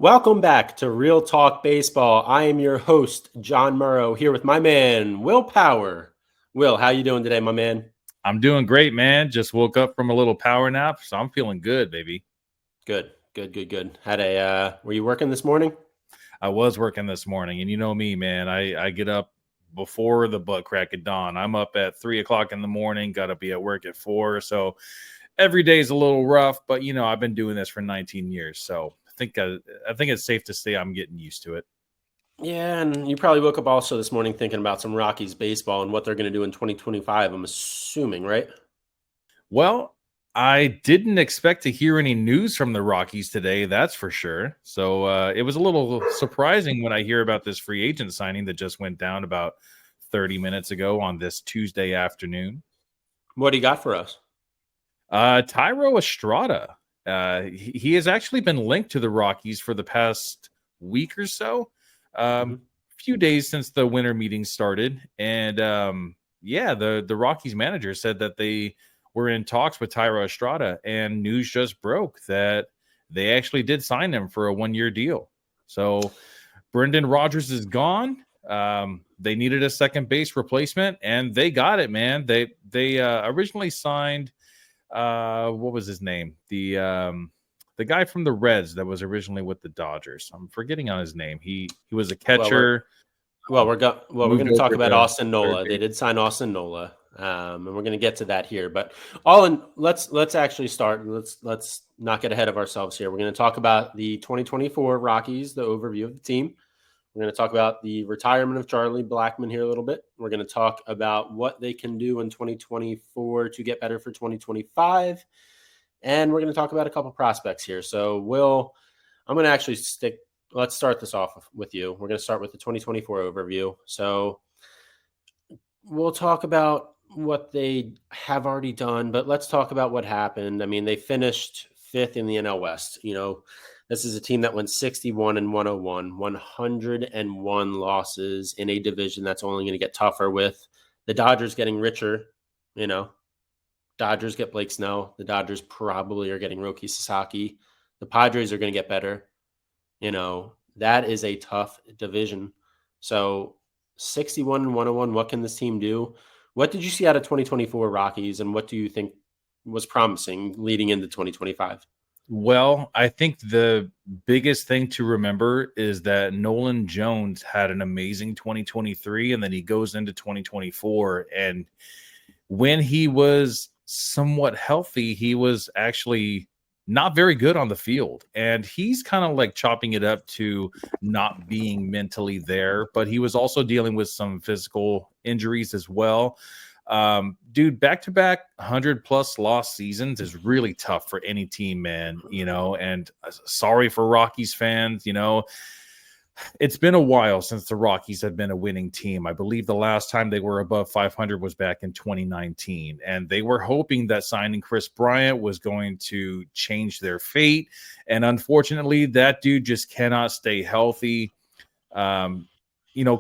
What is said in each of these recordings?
Welcome back to Real Talk Baseball. I am your host, John Murrow, here with my man, Will Power. Will, how you doing today, my man? I'm doing great, man. Just woke up from a little power nap, so I'm feeling good, baby. Good. Were you working this morning? I was working this morning, and you know me, man. I get up before the butt crack of dawn. I'm up at 3:00 in the morning, got to be at work at 4. So every day is a little rough, but I've been doing this for 19 years. So I think it's safe to say I'm getting used to it. Yeah, and you probably woke up also this morning thinking about some Rockies baseball and what they're going to do in 2025, I'm assuming, right? Well, I didn't expect to hear any news from the Rockies today, that's for sure. So it was a little surprising when I hear about this free agent signing that just went down about 30 minutes ago on this Tuesday afternoon. What do you got for us? Thairo Estrada. He has actually been linked to the Rockies for the past week or so. Few days since the winter meeting started. And the Rockies manager said that they were in talks with Thairo Estrada, and news just broke that they actually did sign him for a 1-year deal. So Brendan Rodgers is gone. They needed a second base replacement, and they got it, man. They originally signed what was his name? The guy from the Reds that was originally with the Dodgers. I'm forgetting on his name. He was a catcher. We're going to talk about Austin Nola. They did sign Austin Nola, and we're going to get to that here. But let's actually start. Let's not get ahead of ourselves here. We're going to talk about the 2024 Rockies, the overview of the team. We're going to talk about the retirement of Charlie Blackmon here a little bit. We're going to talk about what they can do in 2024 to get better for 2025. And we're going to talk about a couple prospects here. So, Will, I'm going to actually let's start this off with you. We're going to start with the 2024 overview. So we'll talk about what they have already done, but let's talk about what happened. I mean, they finished 5th in the NL West. This is a team that went 61-101, 101 losses in a division that's only going to get tougher with the Dodgers getting richer. Dodgers get Blake Snell. The Dodgers probably are getting Roki Sasaki. The Padres are going to get better. That is a tough division. So 61-101, what can this team do? What did you see out of 2024 Rockies, and what do you think was promising leading into 2025? Well, I think the biggest thing to remember is that Nolan Jones had an amazing 2023, and then he goes into 2024. And when he was somewhat healthy, he was actually not very good on the field. And he's kind of like chopping it up to not being mentally there, but he was also dealing with some physical injuries as well. Dude, back-to-back 100+ loss seasons is really tough for any team, man, and sorry for Rockies fans, it's been a while since the Rockies have been a winning team. I believe the last time they were above 500 was back in 2019, and they were hoping that signing Kris Bryant was going to change their fate, and unfortunately, that dude just cannot stay healthy.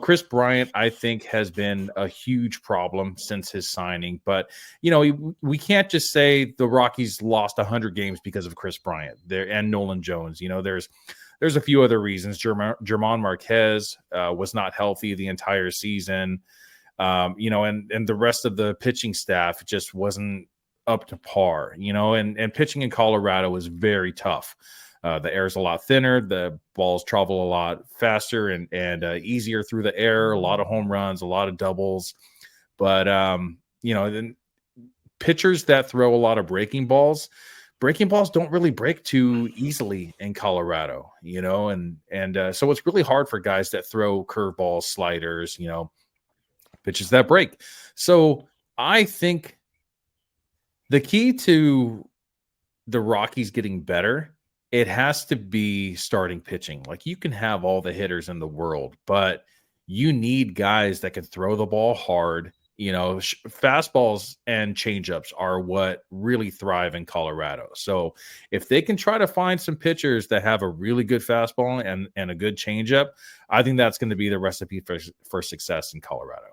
Kris Bryant, I think, has been a huge problem since his signing. But, we can't just say the Rockies lost 100 games because of Kris Bryant there and Nolan Jones. There's a few other reasons. German Marquez was not healthy the entire season. And the rest of the pitching staff just wasn't up to par, and pitching in Colorado is very tough. The air is a lot thinner. The balls travel a lot faster and easier through the air. A lot of home runs, a lot of doubles. But, then pitchers that throw a lot of breaking balls don't really break too easily in Colorado, and so it's really hard for guys that throw curveballs, sliders, pitches that break. So I think the key to the Rockies getting better, it has to be starting pitching. Like, you can have all the hitters in the world, but you need guys that can throw the ball hard. Fastballs and changeups are what really thrive in Colorado. So if they can try to find some pitchers that have a really good fastball and a good changeup, I think that's going to be the recipe for success in Colorado.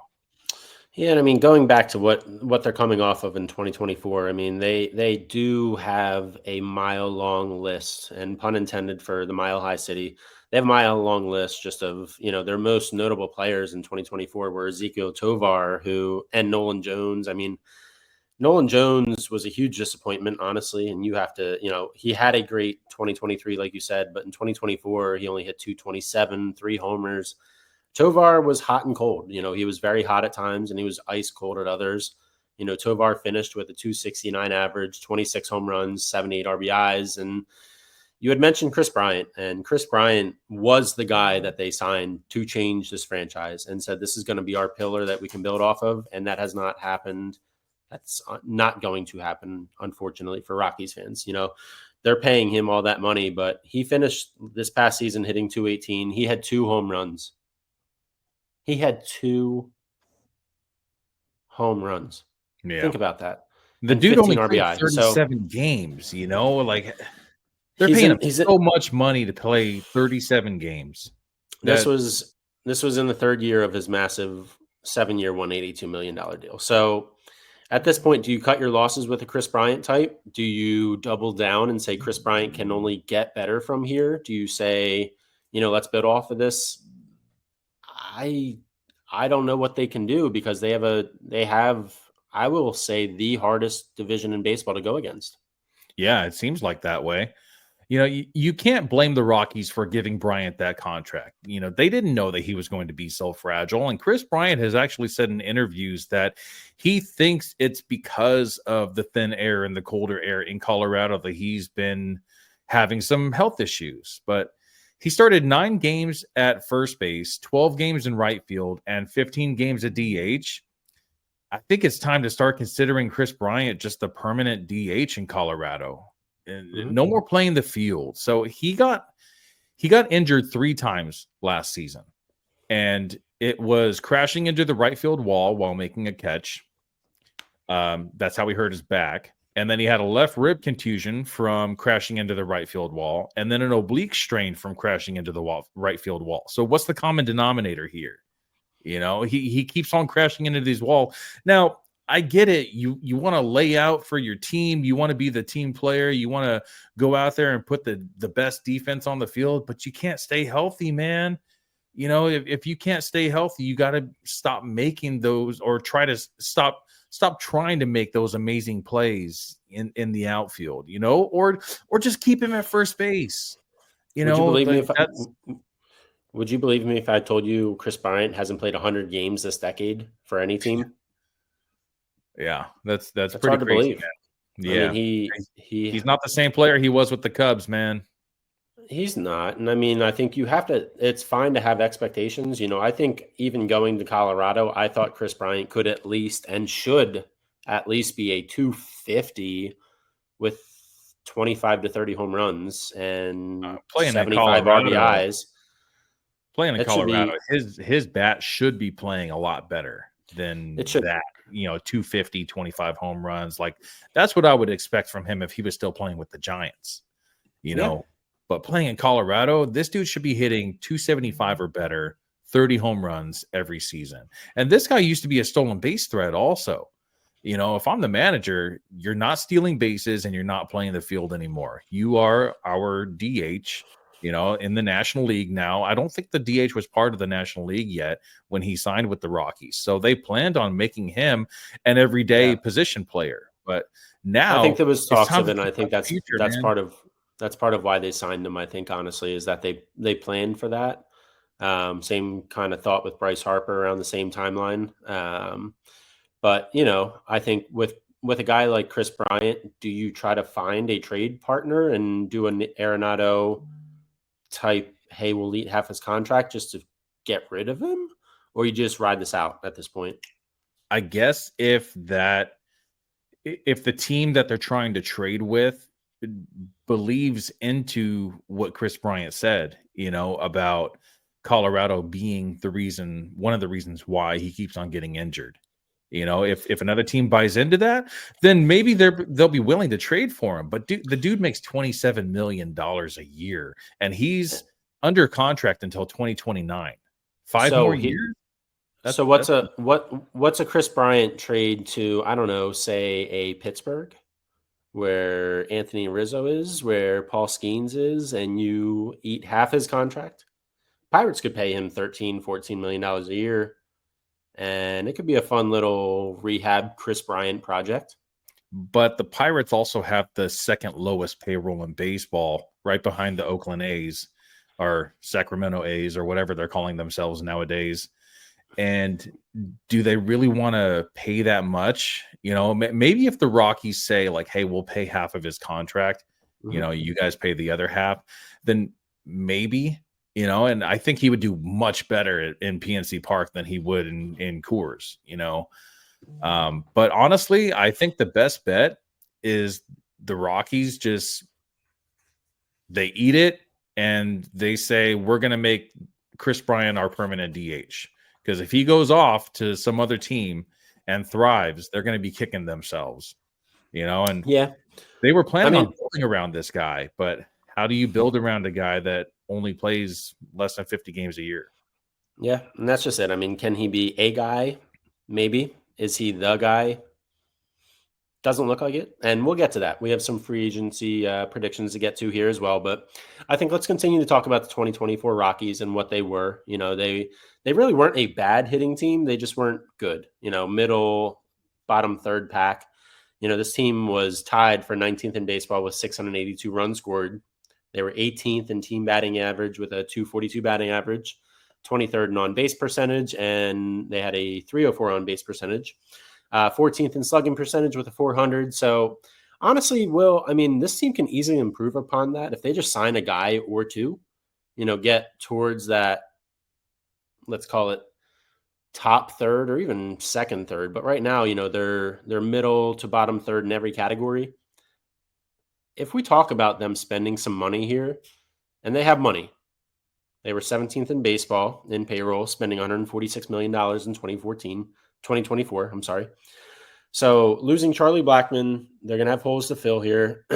Yeah, and I mean, going back to what they're coming off of in 2024, I mean, they do have a mile long list, and pun intended for the Mile High City. They have a mile long list just of their most notable players in 2024 were Ezekiel Tovar, who and Nolan Jones. I mean, Nolan Jones was a huge disappointment, honestly, and you have to, he had a great 2023, like you said, but in 2024 he only hit 227, 3 homers. Tovar was hot and cold. He was very hot at times and he was ice cold at others. Tovar finished with a 269 average, 26 home runs, 78 RBIs. And you had mentioned Kris Bryant, and Kris Bryant was the guy that they signed to change this franchise and said, this is going to be our pillar that we can build off of. And that has not happened. That's not going to happen, unfortunately, for Rockies fans. They're paying him all that money, but he finished this past season hitting 218. He had 2 home runs. He had 2 home runs. Yeah. Think about that. The dude only played 37 games, like they're paying him so much money to play 37 games. This was in the 3rd year of his massive 7-year, $182 million deal. So at this point, do you cut your losses with a Kris Bryant type? Do you double down and say Kris Bryant can only get better from here? Do you say, let's build off of this? I don't know what they can do because they have I will say the hardest division in baseball to go against. Yeah, it seems like that way. You can't blame the Rockies for giving Bryant that contract. They didn't know that he was going to be so fragile. And Kris Bryant has actually said in interviews that he thinks it's because of the thin air and the colder air in Colorado that he's been having some health issues. But he started 9 games at first base, 12 games in right field, and 15 games at DH. I think it's time to start considering Kris Bryant just a permanent DH in Colorado. And no more playing the field. So he got injured 3 times last season. And it was crashing into the right field wall while making a catch. That's how he hurt his back. And then he had a left rib contusion from crashing into the right field wall, and then an oblique strain from crashing into the right field wall. So what's the common denominator here? He keeps on crashing into these walls. Now, I get it. You want to lay out for your team. You want to be the team player. You want to go out there and put the best defense on the field, but you can't stay healthy, man. If you can't stay healthy, you got to stop making those, or try to stop trying to make those amazing plays in the outfield, or just keep him at first base. Would you believe me if I told you Kris Bryant hasn't played 100 games this decade for any team? Yeah, that's pretty hard to crazy, believe. man. Yeah, I mean, he's not the same player he was with the Cubs, man. He's not. And I mean, I think it's fine to have expectations. I think even going to Colorado, I thought Kris Bryant could at least and should at least be a 250 with 25 to 30 home runs and playing 75 RBIs. Playing in Colorado, his bat should be playing a lot better than that. 250, 25 home runs. Like, that's what I would expect from him if he was still playing with the Giants, But playing in Colorado, this dude should be hitting 275 or better, 30 home runs every season. And this guy used to be a stolen base threat also. If I'm the manager, you're not stealing bases and you're not playing the field anymore. You are our DH, in the National League now. I don't think the DH was part of the National League yet when he signed with the Rockies. So they planned on making him an everyday position player. But now I think there was talks of it, and I think that's part of why they signed him, I think, honestly, is that they planned for that. Same kind of thought with Bryce Harper around the same timeline. But, I think with a guy like Kris Bryant, do you try to find a trade partner and do an Arenado type, hey, we'll eat half his contract just to get rid of him? Or you just ride this out at this point? I guess if the team that they're trying to trade with believes into what Kris Bryant said, about Colorado being one of the reasons why he keeps on getting injured. If another team buys into that, then maybe they'll be willing to trade for him. But the dude makes $27 million a year, and he's under contract until 2029. 5 more years. So what's a Kris Bryant trade to, I don't know, say a Pittsburgh where Anthony Rizzo is, where Paul Skeens is, and you eat half his contract? Pirates could pay him $13-14 million a year, and it could be a fun little rehab Kris Bryant project. But the Pirates also have the second lowest payroll in baseball, right behind the Oakland A's or Sacramento A's or whatever they're calling themselves nowadays. And do they really want to pay that much? You know, maybe if the Rockies say like, hey, we'll pay half of his contract, you know, you guys pay the other half, then maybe, you know, and I think he would do much better in PNC Park than he would in Coors, you know. But honestly, I think the best bet is the Rockies they eat it and they say, we're going to make Kris Bryant our permanent DH. Because if he goes off to some other team and thrives, they're going to be kicking themselves, you know. And they were planning on building around this guy, but how do you build around a guy that only plays less than 50 games a year? Yeah, and that's just it. I mean, can he be a guy? Maybe. Is he the guy? Doesn't look like it. And we'll get to that. We have some free agency predictions to get to here as well. But I think let's continue to talk about the 2024 Rockies and what they were. You know, they really weren't a bad hitting team. They just weren't good. You know, middle, bottom third pack. You know, this team was tied for 19th in baseball with 682 runs scored. They were 18th in team batting average with a 242 batting average, 23rd in on-base percentage, and they had a 304 on-base percentage. 14th in slugging percentage with a 400. So honestly, Will, I mean, this team can easily improve upon that if they just sign a guy or two, you know, get towards that, let's call it top third or even second third. But right now, you know, they're middle to bottom third in every category. If we talk about them spending some money here, and they have money, they were 17th in baseball in payroll, spending $146 million in 2024, I'm sorry. So losing Charlie Blackmon, they're going to have holes to fill here.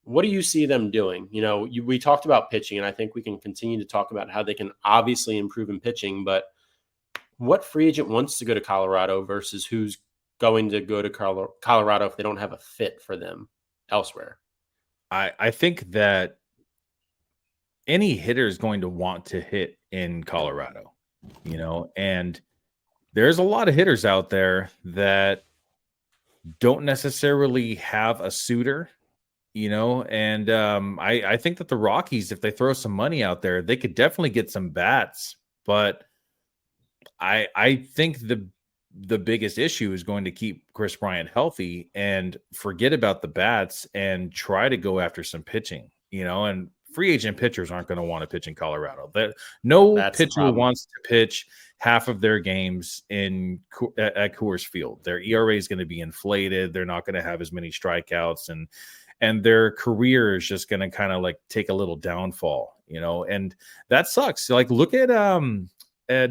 What do you see them doing? You know, we talked about pitching, and I think we can continue to talk about how they can obviously improve in pitching, but what free agent wants to go to Colorado versus who's going to go to Colorado if they don't have a fit for them elsewhere? I think that any hitter is going to want to hit in Colorado, you know, and there's a lot of hitters out there that don't necessarily have a suitor, you know, and I think that the Rockies, if they throw some money out there, they could definitely get some bats. But I think the biggest issue is going to keep Kris Bryant healthy and forget about the bats and try to go after some pitching, you know, and free agent pitchers aren't going to want to pitch in Colorado. No pitcher wants to pitch half of their games at Coors Field. Their ERA is going to be inflated. They're not going to have as many strikeouts, and their career is just going to kind of like take a little downfall, you know, and that sucks. Like look at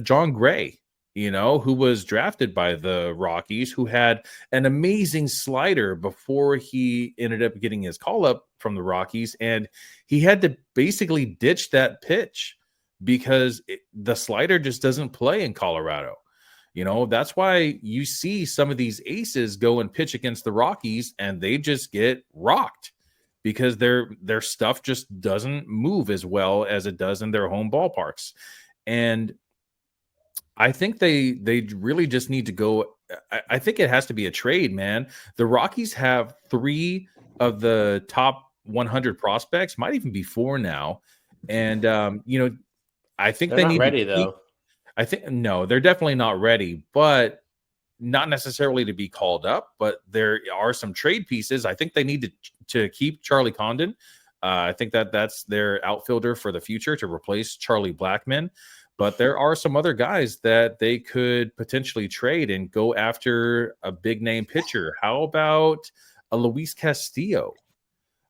John Gray, you know, who was drafted by the Rockies, who had an amazing slider before he ended up getting his call up from the Rockies. And he had to basically ditch that pitch because the slider just doesn't play in Colorado. You know, that's why you see some of these aces go and pitch against the Rockies and they just get rocked because their stuff just doesn't move as well as it does in their home ballparks. And I think they really just need to go. I think it has to be a trade, man. The Rockies have 3 of the top 100 prospects, might even be 4 now. And, you know, I think they're not ready, though. I think, no, they're definitely not ready, but not necessarily to be called up. But there are some trade pieces. I think they need to keep Charlie Condon. I think that's their outfielder for the future to replace Charlie Blackmon. But there are some other guys that they could potentially trade and go after a big name pitcher. How about a Luis Castillo?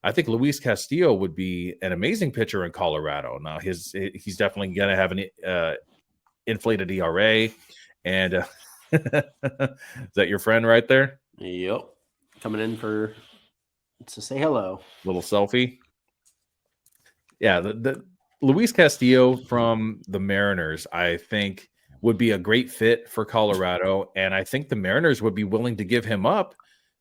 I think Luis Castillo would be an amazing pitcher in Colorado. Now he's definitely going to have an inflated ERA. And is that your friend right there? Yep, coming in to say hello. Little selfie. Yeah, the Luis Castillo from the Mariners, I think, would be a great fit for Colorado. And I think the Mariners would be willing to give him up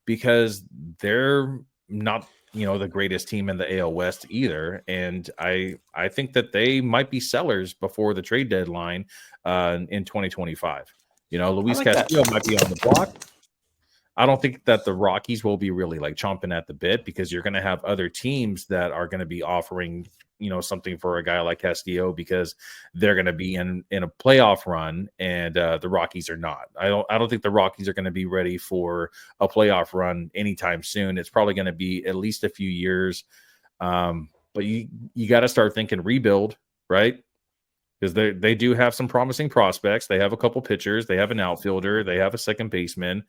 because they're not, the greatest team in the AL West either. And I think that they might be sellers before the trade deadline in 2025. I Luis like that. Castillo might be on the block. I don't think that the Rockies will be really like chomping at the bit, because you're going to have other teams that are going to be offering, something for a guy like Castillo, because they're going to be in a playoff run, and the Rockies are not. I don't think the Rockies are going to be ready for a playoff run anytime soon. It's probably going to be at least a few years. But you got to start thinking rebuild, right? Because they do have some promising prospects. They have a couple pitchers. They have an outfielder. They have a second baseman.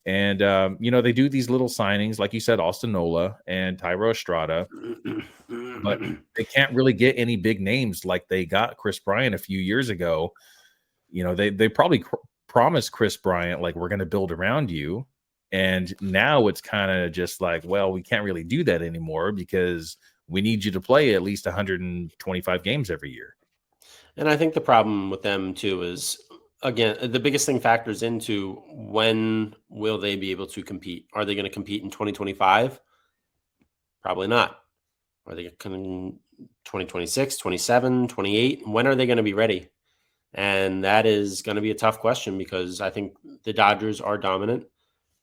And, they do these little signings, like you said, Austin Nola and Thairo Estrada, but they can't really get any big names like they got Kris Bryant a few years ago. They probably promised Kris Bryant, like, we're going to build around you. And now it's kind of just like, well, we can't really do that anymore because we need you to play at least 125 games every year. And I think the problem with them too is, again, the biggest thing factors into when will they be able to compete? Are they going to compete in 2025? Probably not. Are they going to 2026, 27, 28? When are they going to be ready? And that is going to be a tough question, because I think the Dodgers are dominant.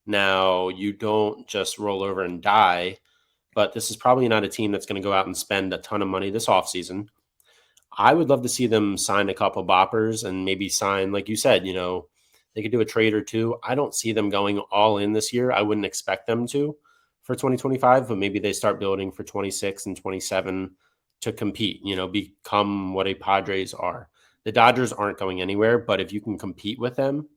Now, you don't just roll over and die, but this is probably not a team that's going to go out and spend a ton of money this offseason. I would love to see them sign a couple boppers and maybe sign, like you said, they could do a trade or two. I don't see them going all in this year. I wouldn't expect them to for 2025, but maybe they start building for 26 and 27 to compete, become what a Padres are. The Dodgers aren't going anywhere, but if you can compete with them,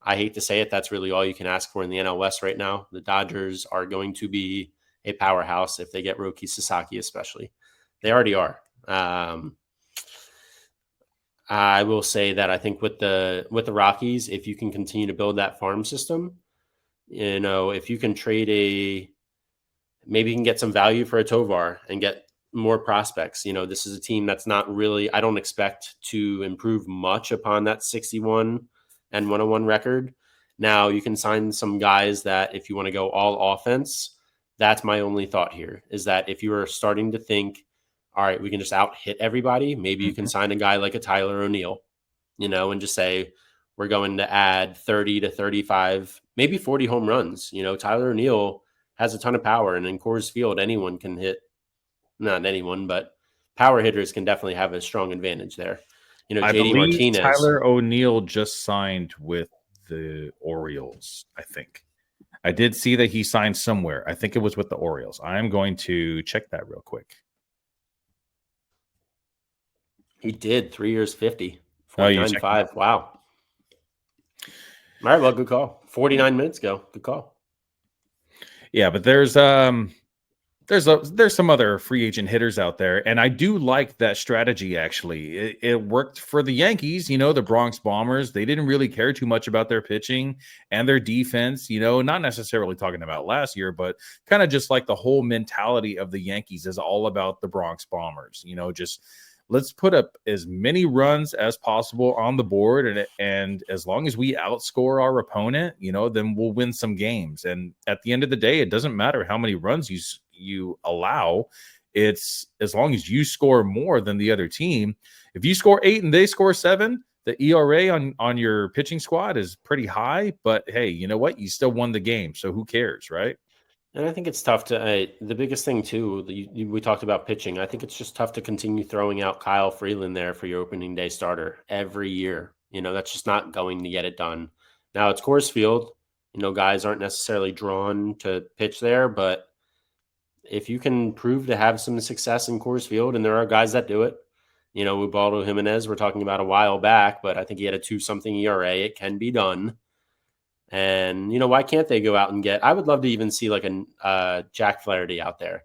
I hate to say it, that's really all you can ask for in the NL West right now. The Dodgers are going to be a powerhouse if they get Roki Sasaki, especially. They already are. I will say that I think with the Rockies, if you can continue to build that farm system, if you can trade maybe you can get some value for a Tovar and get more prospects. This is a team that's not really, I don't expect to improve much upon that 61 and 101 record. Now you can sign some guys that if you want to go all offense, that's my only thought here, is that if you are starting to think, all right, we can just out hit everybody, maybe you can sign a guy like a Tyler O'Neill, and just say, we're going to add 30 to 35, maybe 40 home runs. Tyler O'Neill has a ton of power, and in Coors Field, anyone can hit, not anyone, but power hitters can definitely have a strong advantage there. I JD believe Martinez. Tyler O'Neill just signed with the Orioles, I think. I did see that he signed somewhere. I think it was with the Orioles. I'm going to check that real quick. He did 3 years, 50, 49.5. Wow. All right. Well, good call. 49 minutes ago. Good call. Yeah, but there's some other free agent hitters out there, and I do like that strategy. Actually, it worked for the Yankees. The Bronx Bombers, they didn't really care too much about their pitching and their defense. Not necessarily talking about last year, but kind of just like the whole mentality of the Yankees is all about the Bronx Bombers. Just let's put up as many runs as possible on the board, and as long as we outscore our opponent, then we'll win some games. And at the end of the day, it doesn't matter how many runs you allow. It's as long as you score more than the other team. If you score 8 and they score 7, the ERA on your pitching squad is pretty high. But hey, you know what? You still won the game, so who cares, right? And I think it's tough to the biggest thing too, we talked about pitching. I think it's just tough to continue throwing out Kyle Freeland there for your opening day starter every year. That's just not going to get it done. Now it's Coors Field. Guys aren't necessarily drawn to pitch there, but if you can prove to have some success in Coors Field, and there are guys that do it, Ubaldo Jimenez, we're talking about a while back, but I think he had a 2-something ERA. It can be done. And, why can't they go out and I would love to even see like a Jack Flaherty out there,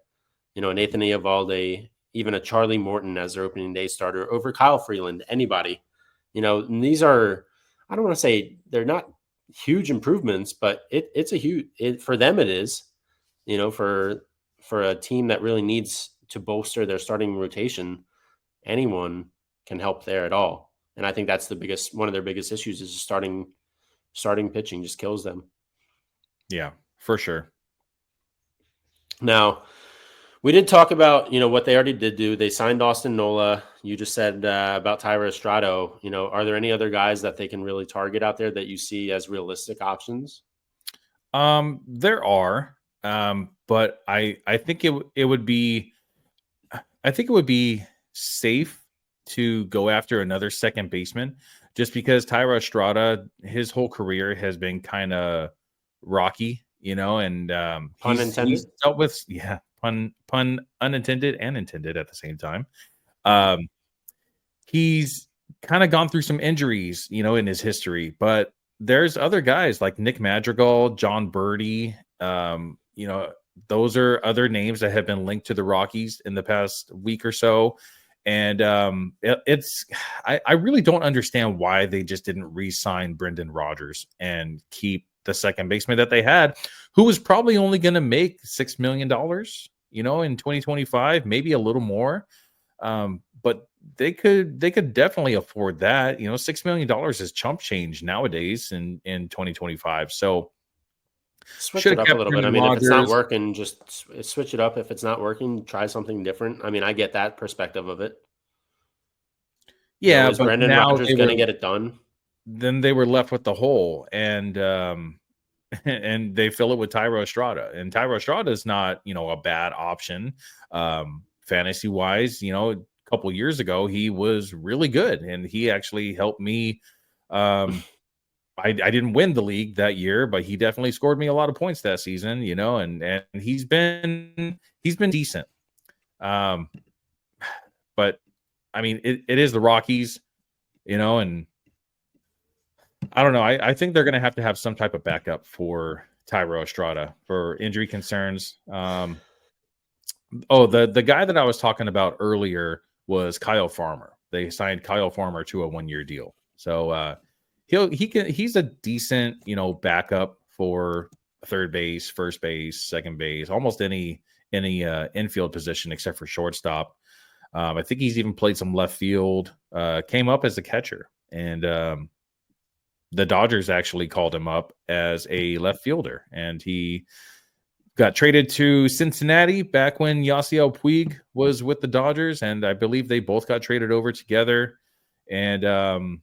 Nathan Eovaldi, even a Charlie Morton as their opening day starter over Kyle Freeland, anybody. And these are, I don't want to say they're not huge improvements, but it's a huge, for them it is, for a team that really needs to bolster their starting rotation, anyone can help there at all. And I think that's one of their biggest issues is starting pitching just kills them. Yeah, for sure. Now, we did talk about, what they already did do. They signed Austin Nola. You just said about Thairo Estrada. Are there any other guys that they can really target out there that you see as realistic options? There are, but I think it would be safe to go after another second baseman, just because Thairo Estrada, his whole career has been kind of rocky, and Pun intended. he's dealt with pun unintended and intended at the same time. He's kind of gone through some injuries, in his history, but there's other guys like Nick Madrigal, John Birdie, those are other names that have been linked to the Rockies in the past week or so. And I really don't understand why they just didn't re-sign Brendan Rodgers and keep the second baseman that they had, who was probably only going to make $6 million, in 2025, maybe a little more. But they could definitely afford that. $6 million is chump change nowadays in 2025. So switch it up a little bit. I mean, if it's not working, just switch it up. If it's not working, try something different. I mean, I get that perspective of it. Yeah, is Brendan Rodgers going to get it done? Then they were left with the hole, and and they fill it with Thairo Estrada. And Thairo Estrada is not, a bad option, fantasy wise. A couple years ago, he was really good, and he actually helped me. I didn't win the league that year, but he definitely scored me a lot of points that season, and he's been decent. But I mean, it is the Rockies, and I don't know. I think they're going to have some type of backup for Thairo Estrada for injury concerns. The guy that I was talking about earlier was Kyle Farmer. They signed Kyle Farmer to a 1-year deal. So he's a decent, backup for third base, first base, second base, almost any infield position except for shortstop. I think he's even played some left field, came up as a catcher, and the Dodgers actually called him up as a left fielder, and he got traded to Cincinnati back when Yasiel Puig was with the Dodgers, and I believe they both got traded over together. And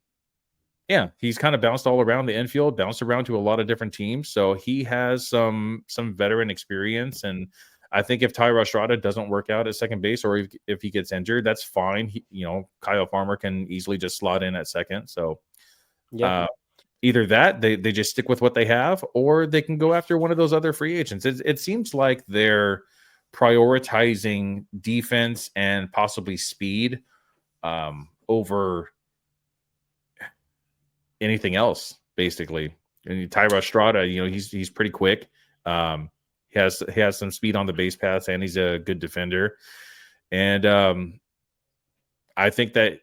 he's kind of bounced all around the infield, bounced around to a lot of different teams, so he has some veteran experience. And I think if Thairo Estrada doesn't work out at second base, or if he gets injured, that's fine. Kyle Farmer can easily just slot in at second. So, yeah. Either that, they just stick with what they have, or they can go after one of those other free agents. It seems like they're prioritizing defense and possibly speed over anything else, basically. And Thairo Estrada, he's pretty quick. He has some speed on the base paths, and he's a good defender. And I think that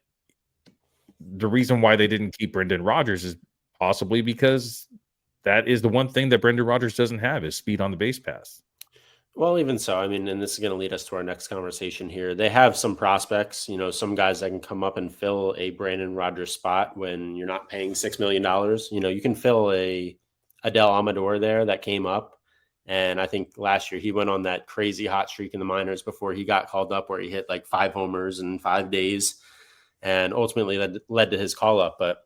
the reason why they didn't keep Brendan Rodgers is possibly because that is the one thing that Brendan Rodgers doesn't have, is speed on the base paths. Well, even so, I mean, and this is going to lead us to our next conversation here. They have some prospects, some guys that can come up and fill a Brandon Rodgers spot when you're not paying $6 million. You can fill a Adel Amador there that came up. And I think last year he went on that crazy hot streak in the minors before he got called up, where he hit like 5 homers in 5 days and ultimately led to his call up. But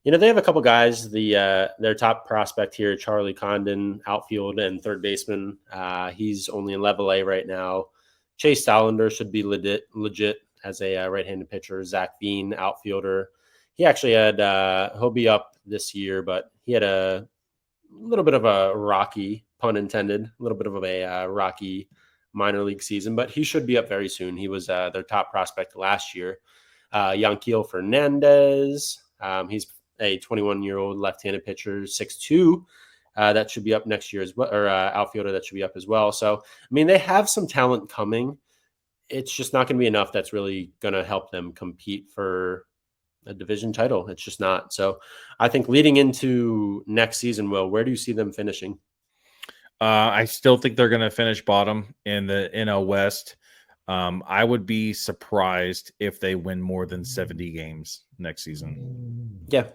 they have a couple guys. Their top prospect here, Charlie Condon, outfield and third baseman. He's only in Level A right now. Chase Dollander should be legit as a right-handed pitcher. Zach Veen, outfielder. He actually he'll be up this year, but he had a little bit of a rocky, pun intended, a little bit of a rocky minor league season, but he should be up very soon. He was their top prospect last year. Yanquiel Fernandez. He's a 21-year-old left-handed pitcher, 6'2", that should be up next year as well, or outfielder that should be up as well. So, I mean, they have some talent coming. It's just not going to be enough that's really going to help them compete for a division title. It's just not. So, I think leading into next season, Will, where do you see them finishing? I still think they're going to finish bottom in the NL West. I would be surprised if they win more than 70 games next season. Yeah.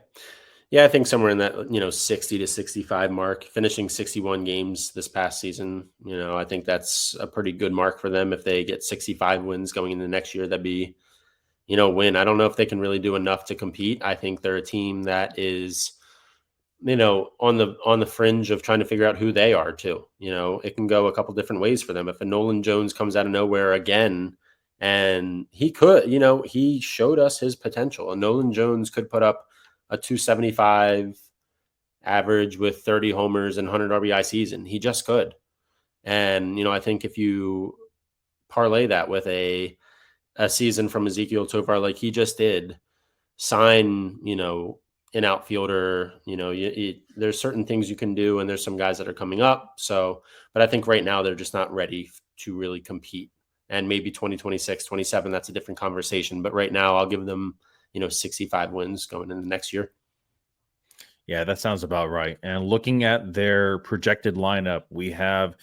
Yeah, I think somewhere in that, 60 to 65 mark, finishing 61 games this past season. I think that's a pretty good mark for them. If they get 65 wins going into next year, that'd be, win. I don't know if they can really do enough to compete. I think they're a team that is, on the fringe of trying to figure out who they are too. It can go a couple different ways for them. If a Nolan Jones comes out of nowhere again, and he could, he showed us his potential. And Nolan Jones could put up a 275 average with 30 homers and 100 RBI season. He just could. And, I think if you parlay that with a season from Ezekiel Tovar like he just did, sign, an outfielder, there's certain things you can do, and there's some guys that are coming up. So, but I think right now they're just not ready to really compete. And maybe 2026, 27, that's a different conversation. But right now I'll give them, 65 wins going into the next year. Yeah, that sounds about right. And looking at their projected lineup, we have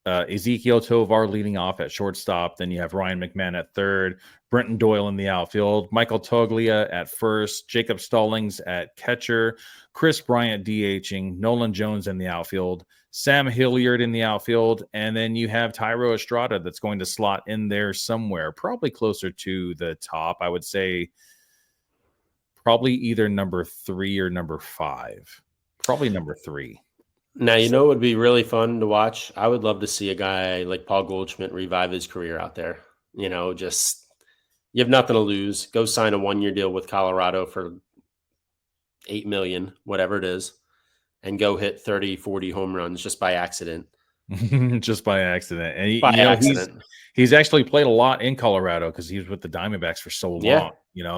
Ezekiel Tovar leading off at shortstop. Then you have Ryan McMahon at third, Brenton Doyle in the outfield, Michael Toglia at first, Jacob Stallings at catcher, Kris Bryant DHing, Nolan Jones in the outfield, Sam Hilliard in the outfield, and then you have Thairo Estrada that's going to slot in there somewhere, probably closer to the top. I would say probably either number 3 or number 5. Probably number 3. Now, it would be really fun to watch. I would love to see a guy like Paul Goldschmidt revive his career out there. Just you have nothing to lose. Go sign a 1-year deal with Colorado for $8 million, whatever it is, and go hit 30, 40 home runs just by accident. Just by accident. And he's actually played a lot in Colorado because he was with the Diamondbacks for so long,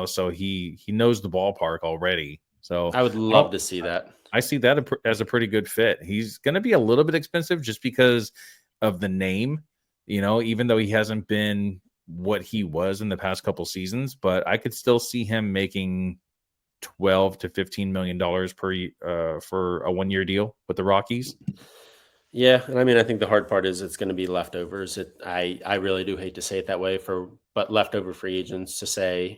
so he knows the ballpark already. So I would love to see that. I see that as a pretty good fit. He's going to be a little bit expensive just because of the name, even though he hasn't been what he was in the past couple seasons, but I could still see him making $12 to $15 million for a 1-year deal with the Rockies. Yeah, and I think the hard part is it's going to be leftovers. I really do hate to say it that way, but leftover free agents to say,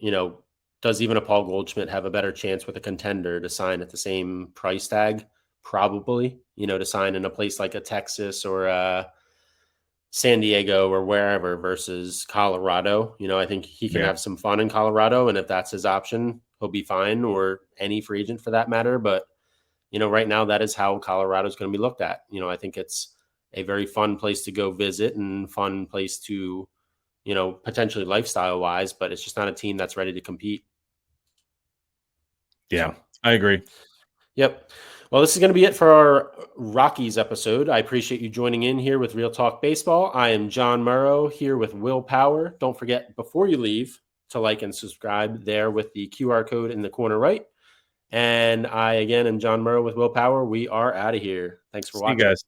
does even a Paul Goldschmidt have a better chance with a contender to sign at the same price tag? Probably, to sign in a place like a Texas or San Diego or wherever versus Colorado. I think he can have some fun in Colorado, and if that's his option, he'll be fine, or any free agent for that matter. But right now, that is how Colorado is going to be looked at. I think it's a very fun place to go visit and fun place to, potentially lifestyle wise, but it's just not a team that's ready to compete. Yeah, I agree. Yep. Well, this is going to be it for our Rockies episode. I appreciate you joining in here with Real Talk Baseball. I am John Murrow here with Will Power. Don't forget, before you leave, to like and subscribe there with the QR code in the corner right. And I, again, am John Murrow with Will Power. We are out of here. Thanks for watching. See you guys.